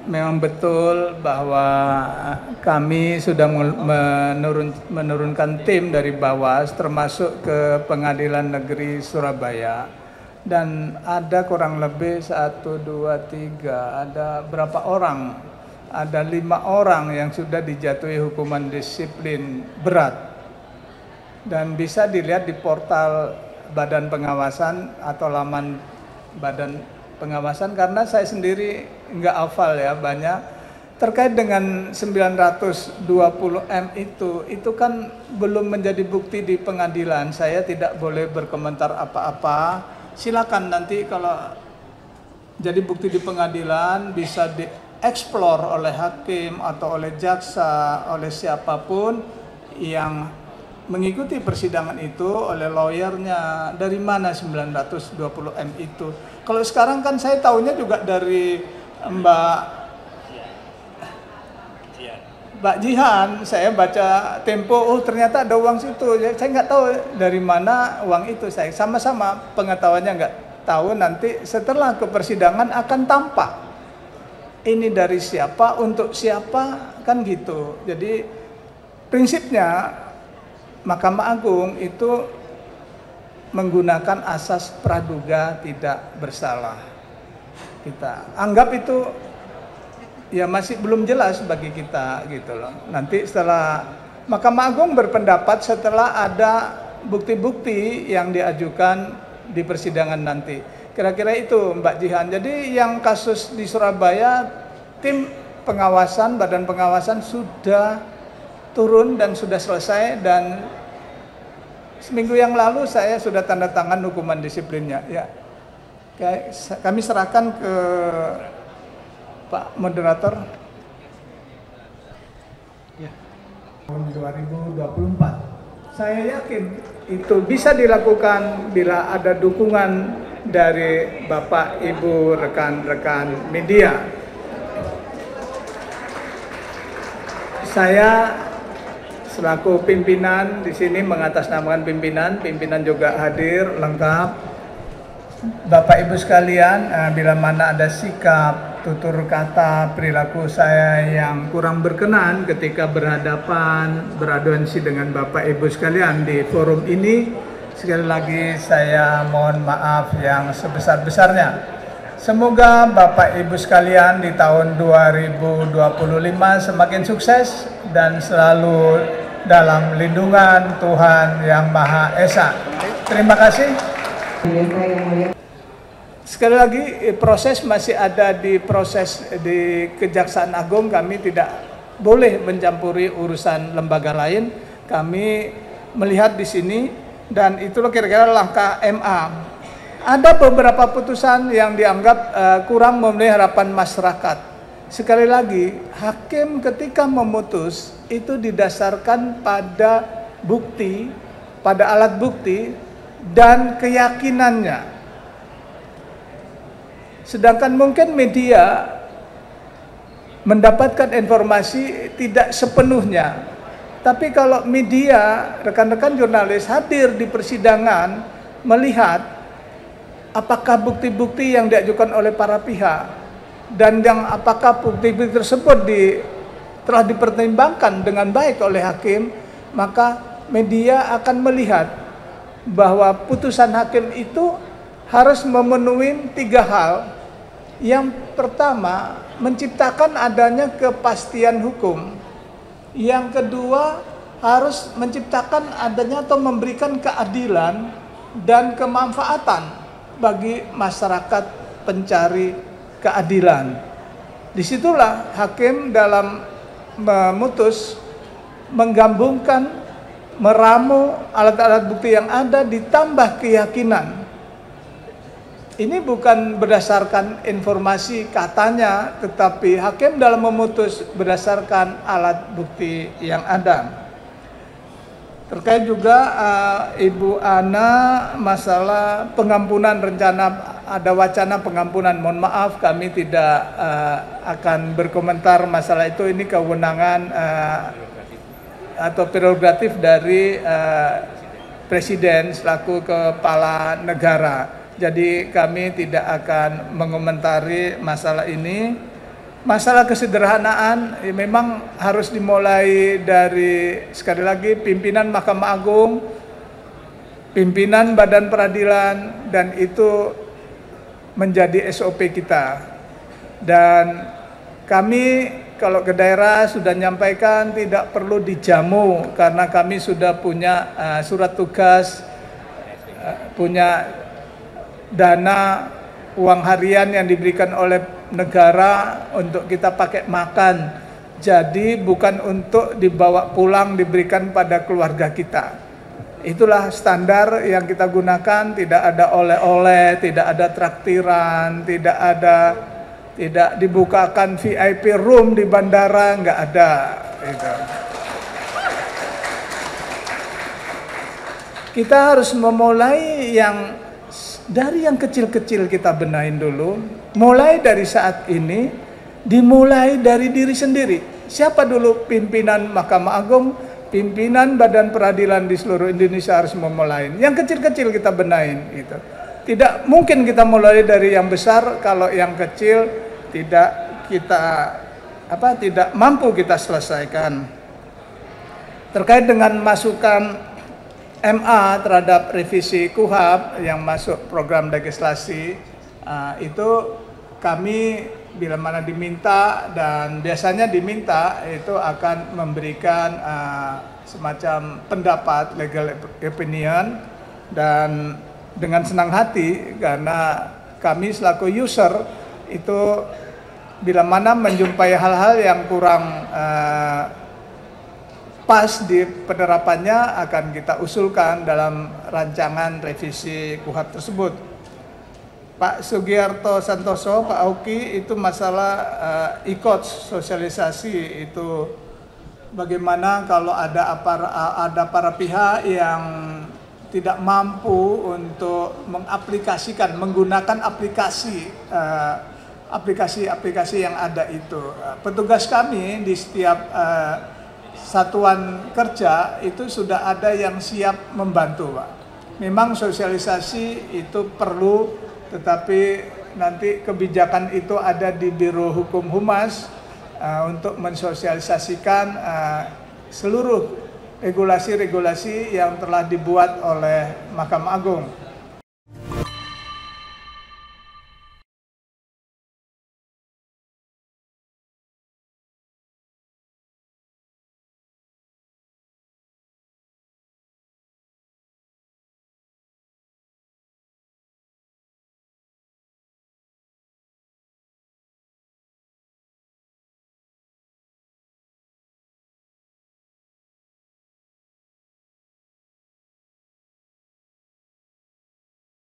memang betul bahwa kami sudah menurunkan tim dari Bawas termasuk ke Pengadilan Negeri Surabaya, dan ada kurang lebih 1, 2, 3, ada berapa orang? Ada 5 orang yang sudah dijatuhi hukuman disiplin berat, dan bisa dilihat di portal Badan Pengawasan atau laman Badan Pengawasan, karena saya sendiri nggak hafal ya banyak terkait dengan 920M itu kan belum menjadi bukti di pengadilan. Saya tidak boleh berkomentar apa-apa. Silakan nanti kalau jadi bukti di pengadilan bisa dieksplor oleh hakim atau oleh jaksa, oleh siapapun yang mengikuti persidangan itu, oleh lawyernya, dari mana 920M itu. Kalau sekarang kan saya tahunya juga dari Mbak Jihan, saya baca Tempo, oh ternyata ada uang situ. Saya nggak tahu dari mana uang itu. Saya sama-sama pengetahuannya nggak tahu. Nanti setelah ke persidangan akan tampak ini dari siapa, untuk siapa, kan gitu. Jadi prinsipnya Mahkamah Agung itu menggunakan asas praduga tidak bersalah. Kita anggap itu ya masih belum jelas bagi kita gitu loh. Nanti setelah Mahkamah Agung berpendapat setelah ada bukti-bukti yang diajukan di persidangan nanti. Kira-kira itu Mbak Jihan. Jadi yang kasus di Surabaya, tim pengawasan, badan pengawasan sudah turun dan sudah selesai, dan seminggu yang lalu saya sudah tanda tangan hukuman disiplinnya. Ya, kami serahkan ke Pak Moderator. Ya. Tahun 2024. Saya yakin itu bisa dilakukan bila ada dukungan dari Bapak, Ibu, rekan-rekan media. Saya selaku pimpinan di sini mengatasnamakan pimpinan juga hadir lengkap. Bapak Ibu sekalian, bila mana ada sikap, tutur kata, perilaku saya yang kurang berkenan ketika beraudiensi dengan Bapak Ibu sekalian di forum ini, sekali lagi saya mohon maaf yang sebesar-besarnya. Semoga Bapak Ibu sekalian di tahun 2025 semakin sukses dan selalu dalam lindungan Tuhan Yang Maha Esa. Terima kasih. Sekali lagi, proses masih ada di proses di Kejaksaan Agung. Kami tidak boleh mencampuri urusan lembaga lain. Kami melihat di sini, dan itulah kira-kira langkah MA. Ada beberapa putusan yang dianggap kurang memenuhi harapan masyarakat. Sekali lagi, hakim ketika memutus itu didasarkan pada bukti, pada alat bukti dan keyakinannya. Sedangkan mungkin media mendapatkan informasi tidak sepenuhnya. Tapi kalau media, rekan-rekan jurnalis hadir di persidangan, melihat apakah bukti-bukti yang diajukan oleh para pihak dan yang apakah bukti-bukti tersebut telah dipertimbangkan dengan baik oleh hakim, maka media akan melihat bahwa putusan hakim itu harus memenuhi 3 hal. Yang pertama, menciptakan adanya kepastian hukum. Yang kedua, harus menciptakan adanya atau memberikan keadilan dan kemanfaatan bagi masyarakat pencari keadilan. Disitulah hakim dalam memutus menggabungkan, meramu alat-alat bukti yang ada ditambah keyakinan. Ini bukan berdasarkan informasi katanya, tetapi hakim dalam memutus berdasarkan alat bukti yang ada. Terkait juga Ibu Ana masalah pengampunan rencana, ada wacana pengampunan. Mohon maaf, kami tidak akan berkomentar masalah itu. Ini kewenangan atau prerogatif dari Presiden selaku kepala negara. Jadi kami tidak akan mengomentari masalah ini. Masalah kesederhanaan memang harus dimulai dari, sekali lagi, pimpinan Mahkamah Agung, pimpinan Badan Peradilan, dan itu menjadi SOP kita. Dan kami kalau ke daerah sudah menyampaikan tidak perlu dijamu karena kami sudah punya surat tugas, punya dana uang harian yang diberikan oleh negara untuk kita pakai makan. Jadi bukan untuk dibawa pulang diberikan pada keluarga kita. Itulah standar yang kita gunakan, tidak ada oleh-oleh, tidak ada traktiran, tidak dibukakan VIP room di bandara, nggak ada. Gitu. Kita harus memulai dari yang kecil-kecil kita benahin dulu. Mulai dari saat ini, dimulai dari diri sendiri. Siapa dulu pimpinan Mahkamah Agung, pimpinan Badan Peradilan di seluruh Indonesia harus memulai. Yang kecil-kecil kita benahin. Gitu. Tidak mungkin kita mulai dari yang besar kalau yang kecil tidak mampu kita selesaikan. Terkait dengan masukan MA terhadap revisi KUHP yang masuk program legislasi, itu kami bila mana diminta, dan biasanya diminta, itu akan memberikan semacam pendapat, legal opinion, dan dengan senang hati karena kami selaku user itu bila mana menjumpai hal-hal yang kurang pas di penerapannya akan kita usulkan dalam rancangan revisi KUHP tersebut. Pak Sugiarto Santoso, Pak Auki, itu masalah e-coach sosialisasi itu bagaimana kalau ada para pihak yang tidak mampu untuk mengaplikasikan, menggunakan aplikasi yang ada itu. Petugas kami di setiap satuan kerja itu sudah ada yang siap membantu, Pak. Memang sosialisasi itu perlu, tetapi nanti kebijakan itu ada di Biro Hukum Humas untuk mensosialisasikan seluruh regulasi-regulasi yang telah dibuat oleh Mahkamah Agung.